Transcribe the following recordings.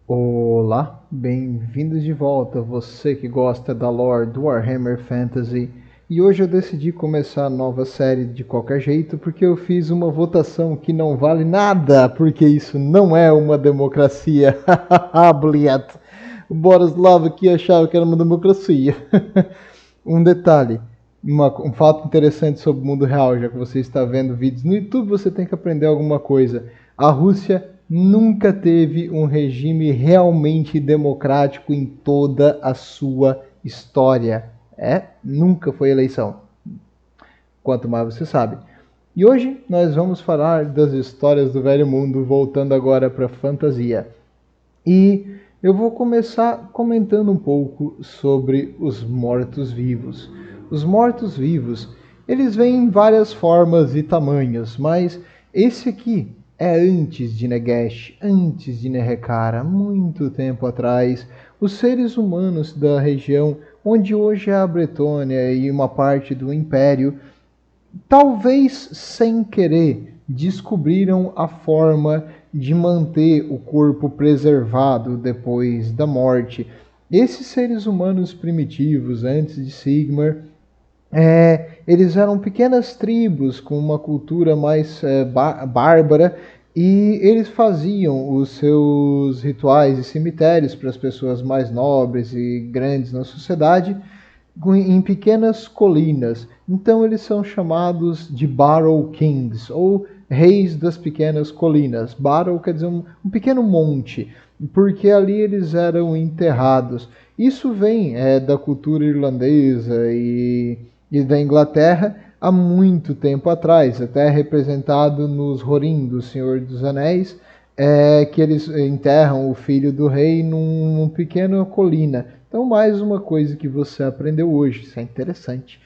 Olá, bem-vindos de volta, você que gosta da lore do Warhammer Fantasy. E hoje eu decidi começar a nova série de qualquer jeito porque eu fiz uma votação que não vale nada, porque isso não é uma democracia. Bliat. O Borislav aqui achava que era uma democracia. Um detalhe, um fato interessante sobre o mundo real, já que você está vendo vídeos no YouTube, você tem que aprender alguma coisa. A Rússia nunca teve um regime realmente democrático em toda a sua história. Nunca foi eleição. Quanto mais você sabe. E hoje nós vamos falar das histórias do velho mundo, voltando agora para a fantasia. E eu vou começar comentando um pouco sobre os mortos-vivos. Os mortos-vivos, eles vêm em várias formas e tamanhos, mas esse aqui é antes de Nagash, antes de Nerekara, muito tempo atrás. Os seres humanos da região onde hoje é a Bretônia e uma parte do Império, talvez sem querer, descobriram a forma de manter o corpo preservado depois da morte. Esses seres humanos primitivos, antes de Sigmar, eles eram pequenas tribos com uma cultura mais bárbara e eles faziam os seus rituais e cemitérios para as pessoas mais nobres e grandes na sociedade em pequenas colinas. Então eles são chamados de Barrow Kings, ou reis das pequenas colinas. Barrow quer dizer um pequeno monte, porque ali eles eram enterrados. Isso vem da cultura irlandesa e da Inglaterra há muito tempo atrás, até representado nos Rorin do Senhor dos Anéis, que eles enterram o filho do rei numa pequena colina. Então, mais uma coisa que você aprendeu hoje, isso é interessante.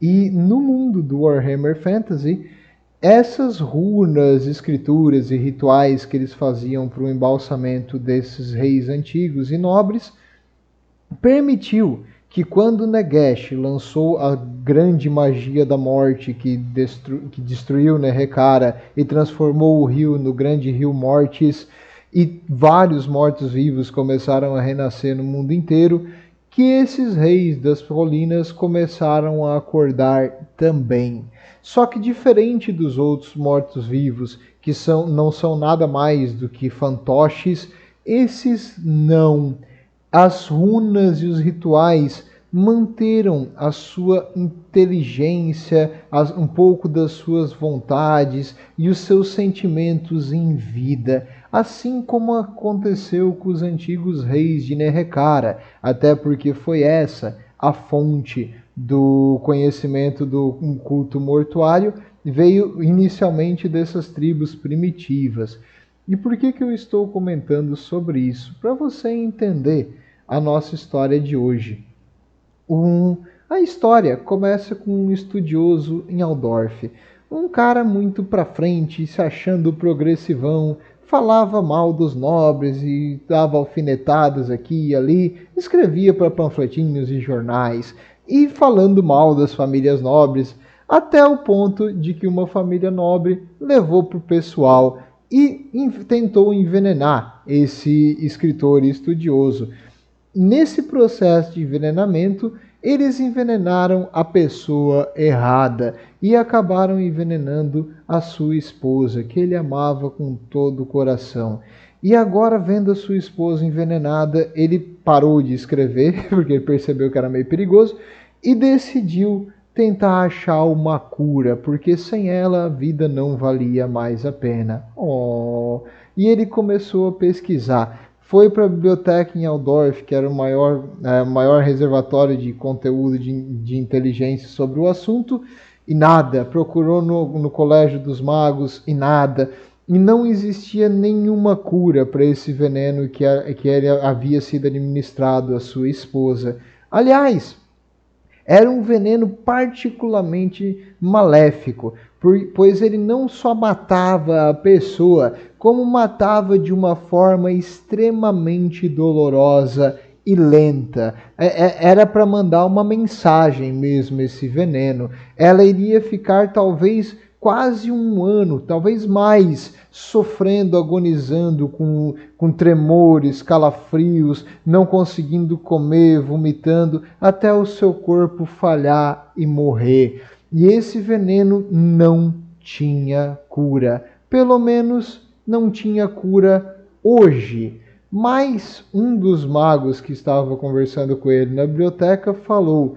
E no mundo do Warhammer Fantasy, essas runas, escrituras e rituais que eles faziam para o embalsamento desses reis antigos e nobres permitiu que quando Nagash lançou a grande magia da morte que destruiu Nerekara e transformou o rio no grande rio Mortis, e vários mortos-vivos começaram a renascer no mundo inteiro, que esses reis das colinas começaram a acordar também. Só que diferente dos outros mortos-vivos, que não são nada mais do que fantoches, esses não. As runas e os rituais manteram a sua inteligência, um pouco das suas vontades e os seus sentimentos em vida, assim como aconteceu com os antigos reis de Nerekara, até porque foi essa a fonte do conhecimento do culto mortuário, veio inicialmente dessas tribos primitivas. E por que eu estou comentando sobre isso? Para você entender a nossa história de hoje. A história começa com um estudioso em Aldorf, um cara muito pra frente, se achando progressivão, falava mal dos nobres e dava alfinetadas aqui e ali, escrevia para panfletinhos e jornais, e falando mal das famílias nobres, até o ponto de que uma família nobre levou para o pessoal e tentou envenenar esse escritor estudioso. Nesse processo de envenenamento, eles envenenaram a pessoa errada e acabaram envenenando a sua esposa, que ele amava com todo o coração. E agora, vendo a sua esposa envenenada, ele parou de escrever, porque ele percebeu que era meio perigoso, e decidiu tentar achar uma cura, porque sem ela a vida não valia mais a pena. Oh. E ele começou a pesquisar. Foi para a biblioteca em Aldorf, que era o maior reservatório de conteúdo de inteligência sobre o assunto, e nada. Procurou no Colégio dos Magos e nada. E não existia nenhuma cura para esse veneno que ele havia sido administrado à sua esposa. Aliás, era um veneno particularmente maléfico, pois ele não só matava a pessoa, como matava de uma forma extremamente dolorosa e lenta. Era para mandar uma mensagem mesmo esse veneno. Ela iria ficar talvez quase um ano, talvez mais, sofrendo, agonizando com tremores, calafrios, não conseguindo comer, vomitando, até o seu corpo falhar e morrer. E esse veneno não tinha cura. Pelo menos não tinha cura hoje. Mas um dos magos que estava conversando com ele na biblioteca falou: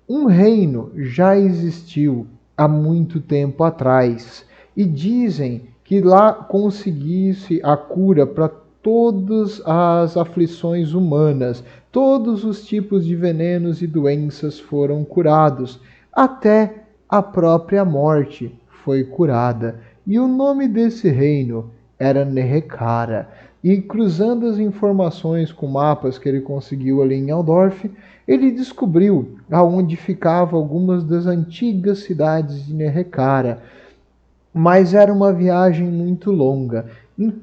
um reino já existiu há muito tempo atrás e dizem que lá conseguisse a cura para todas as aflições humanas, todos os tipos de venenos e doenças foram curados, até a própria morte foi curada. E o nome desse reino era Nerrekara. E cruzando as informações com mapas que ele conseguiu ali em Aldorf, ele descobriu aonde ficavam algumas das antigas cidades de Nerrekara. Mas era uma viagem muito longa,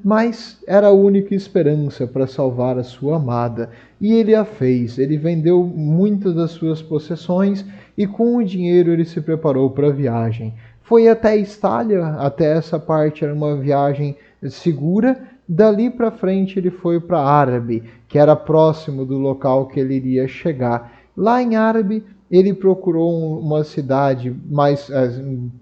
mas era a única esperança para salvar a sua amada. E ele a fez. Ele vendeu muitas das suas possessões e com o dinheiro ele se preparou para a viagem. Foi até Estália, até essa parte era uma viagem segura. Dali para frente ele foi para Árabe, que era próximo do local que ele iria chegar. Lá em Árabe ele procurou uma cidade mais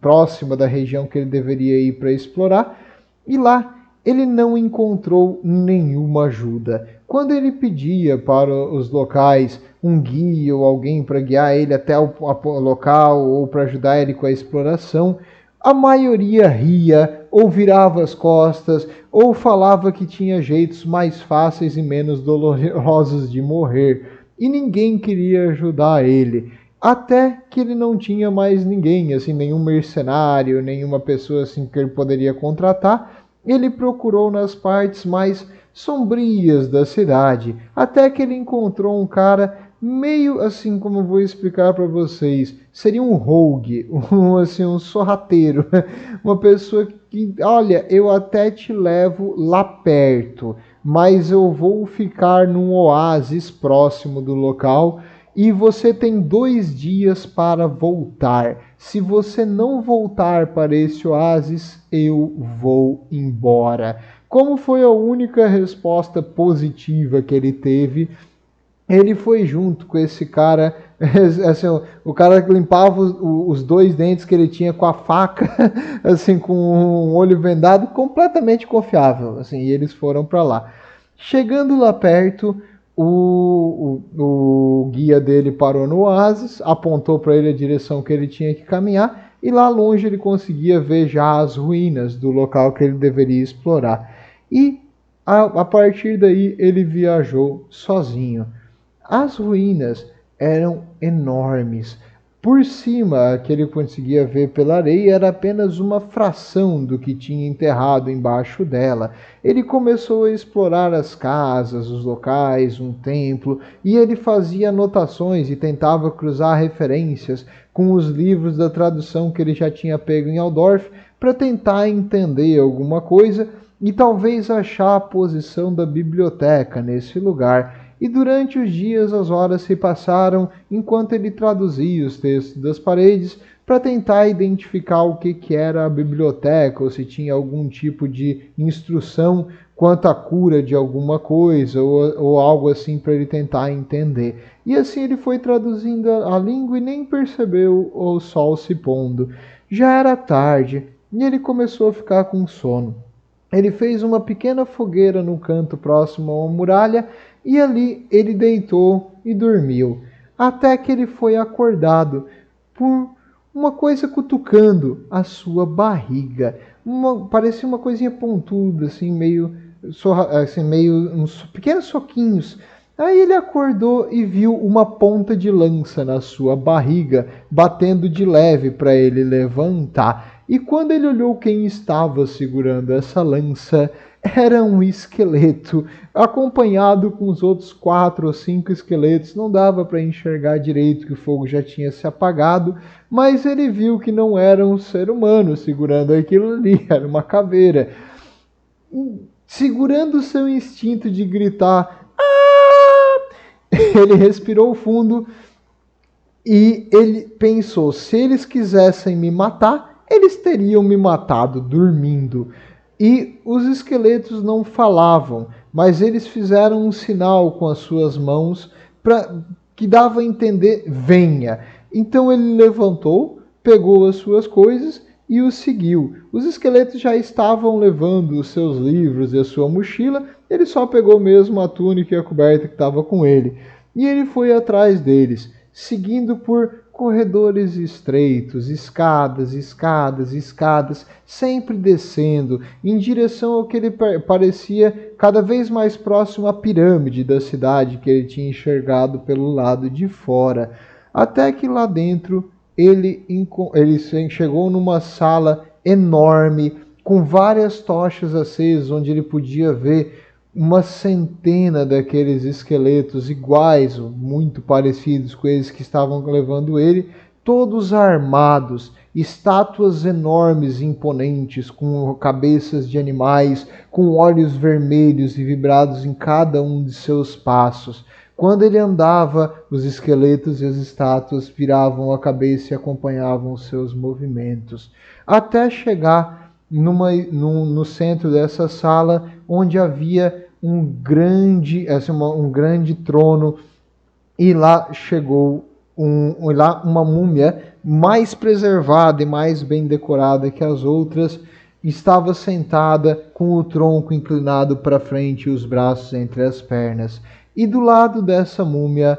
próxima da região que ele deveria ir para explorar, e lá ele não encontrou nenhuma ajuda. Quando ele pedia para os locais um guia ou alguém para guiar ele até o local ou para ajudar ele com a exploração, a maioria ria, ou virava as costas, ou falava que tinha jeitos mais fáceis e menos dolorosos de morrer, e ninguém queria ajudar ele. Até que ele não tinha mais ninguém, assim, nenhum mercenário, nenhuma pessoa assim que ele poderia contratar. Ele procurou nas partes mais sombrias da cidade, até que ele encontrou um cara meio assim, como eu vou explicar para vocês, seria um rogue, um sorrateiro, uma pessoa que, olha, eu até te levo lá perto, mas eu vou ficar num oásis próximo do local e você tem 2 dias para voltar. Se você não voltar para esse oásis, eu vou embora. Como foi a única resposta positiva que ele teve, ele foi junto com esse cara, assim, o cara que limpava os 2 dentes que ele tinha com a faca, assim, com um olho vendado, completamente confiável, assim, e eles foram para lá. Chegando lá perto, o guia dele parou no oásis, apontou para ele a direção que ele tinha que caminhar, e lá longe ele conseguia ver já as ruínas do local que ele deveria explorar. E a partir daí ele viajou sozinho. As ruínas eram enormes. Por cima, que ele conseguia ver pela areia era apenas uma fração do que tinha enterrado embaixo dela. Ele começou a explorar as casas, os locais, um templo, e ele fazia anotações e tentava cruzar referências com os livros da tradução que ele já tinha pego em Aldorf para tentar entender alguma coisa e talvez achar a posição da biblioteca nesse lugar. E durante os dias as horas se passaram enquanto ele traduzia os textos das paredes para tentar identificar o que era a biblioteca ou se tinha algum tipo de instrução quanto à cura de alguma coisa ou algo assim para ele tentar entender. E assim ele foi traduzindo a língua e nem percebeu o sol se pondo. Já era tarde e ele começou a ficar com sono. Ele fez uma pequena fogueira no canto próximo a uma muralha e ali ele deitou e dormiu, até que ele foi acordado por uma coisa cutucando a sua barriga. Parecia uma coisinha pontuda, assim, meio uns pequenos soquinhos. Aí ele acordou e viu uma ponta de lança na sua barriga, batendo de leve para ele levantar. E quando ele olhou quem estava segurando essa lança, era um esqueleto, acompanhado com os outros 4 ou 5 esqueletos. Não dava para enxergar direito, que o fogo já tinha se apagado, mas ele viu que não era um ser humano segurando aquilo ali, era uma caveira. Segurando seu instinto de gritar, ele respirou fundo e ele pensou: se eles quisessem me matar, eles teriam me matado dormindo. E os esqueletos não falavam, mas eles fizeram um sinal com as suas mãos que dava a entender: venha. Então ele levantou, pegou as suas coisas e o seguiu. Os esqueletos já estavam levando os seus livros e a sua mochila, ele só pegou mesmo a túnica e a coberta que estava com ele. E ele foi atrás deles, seguindo por corredores estreitos, escadas, escadas, escadas, sempre descendo em direção ao que ele parecia cada vez mais próximo à pirâmide da cidade que ele tinha enxergado pelo lado de fora, até que lá dentro ele chegou numa sala enorme com várias tochas acesas, onde ele podia ver uma centena daqueles esqueletos iguais, muito parecidos com eles que estavam levando ele, todos armados, estátuas enormes e imponentes, com cabeças de animais, com olhos vermelhos e vibrados em cada um de seus passos. Quando ele andava, os esqueletos e as estátuas viravam a cabeça e acompanhavam os seus movimentos, até chegar no centro dessa sala, onde havia um grande trono, e lá chegou uma múmia mais preservada e mais bem decorada que as outras. Estava sentada com o tronco inclinado para frente e os braços entre as pernas. E do lado dessa múmia,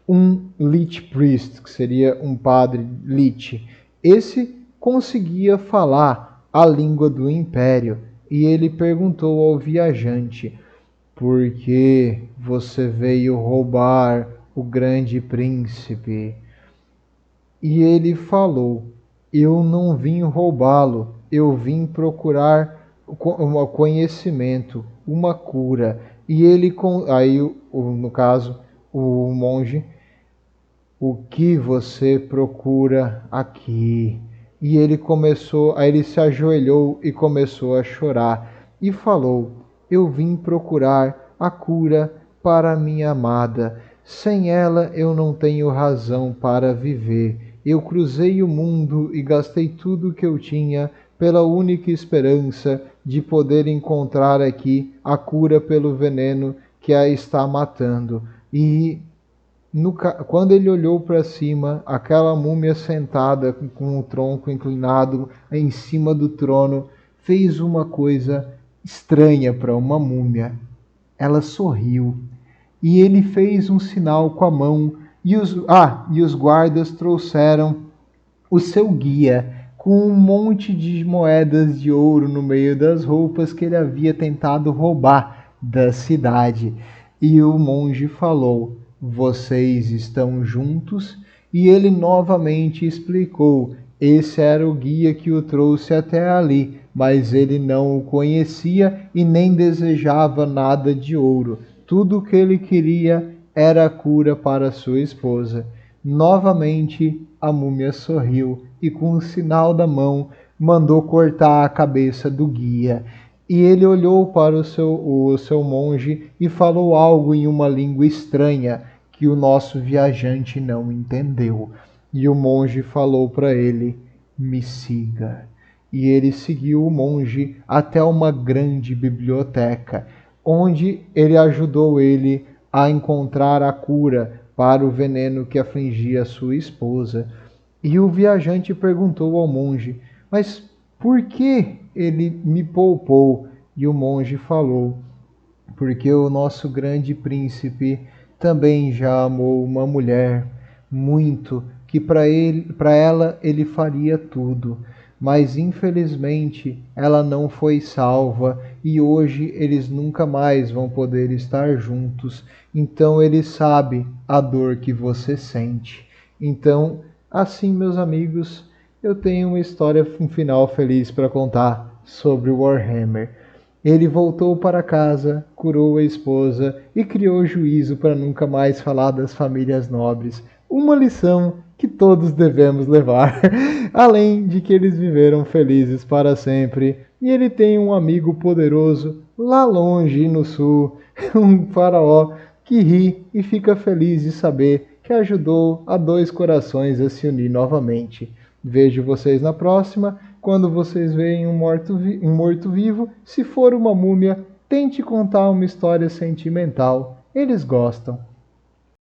um Lich Priest, que seria um padre Lich. Esse conseguia falar a língua do Império, e ele perguntou ao viajante: por que você veio roubar o grande príncipe? E ele falou: eu não vim roubá-lo, eu vim procurar um conhecimento, uma cura. E ele, aí no caso, o monge: o que você procura aqui? E aí ele se ajoelhou e começou a chorar e falou: eu vim procurar a cura para minha amada. Sem ela eu não tenho razão para viver. Eu cruzei o mundo e gastei tudo o que eu tinha pela única esperança de poder encontrar aqui a cura pelo veneno que a está matando. E quando ele olhou para cima, aquela múmia sentada com o tronco inclinado em cima do trono fez uma coisa estranha para uma múmia. Ela sorriu e ele fez um sinal com a mão, e os guardas trouxeram o seu guia com um monte de moedas de ouro no meio das roupas que ele havia tentado roubar da cidade. E o monge falou: vocês estão juntos? E ele novamente explicou: esse era o guia que o trouxe até ali, mas ele não o conhecia e nem desejava nada de ouro. Tudo o que ele queria era a cura para sua esposa. Novamente a múmia sorriu e, com o sinal da mão, mandou cortar a cabeça do guia. E ele olhou para o seu monge e falou algo em uma língua estranha que o nosso viajante não entendeu. E o monge falou para ele: me siga. E ele seguiu o monge até uma grande biblioteca, onde ele ajudou ele a encontrar a cura para o veneno que afligia sua esposa. E o viajante perguntou ao monge: mas por que ele me poupou? E o monge falou: porque o nosso grande príncipe também já amou uma mulher muito, que para ela ele faria tudo, mas infelizmente ela não foi salva e hoje eles nunca mais vão poder estar juntos. Então ele sabe a dor que você sente. Então, assim, meus amigos, eu tenho uma história, um final feliz para contar sobre Warhammer. Ele voltou para casa, curou a esposa e criou juízo para nunca mais falar das famílias nobres. Uma lição que todos devemos levar. Além de que eles viveram felizes para sempre. E ele tem um amigo poderoso lá longe no sul, um faraó que ri e fica feliz de saber que ajudou a dois corações a se unir novamente. Vejo vocês na próxima. Quando vocês veem um morto-vivo, se for uma múmia, tente contar uma história sentimental. Eles gostam.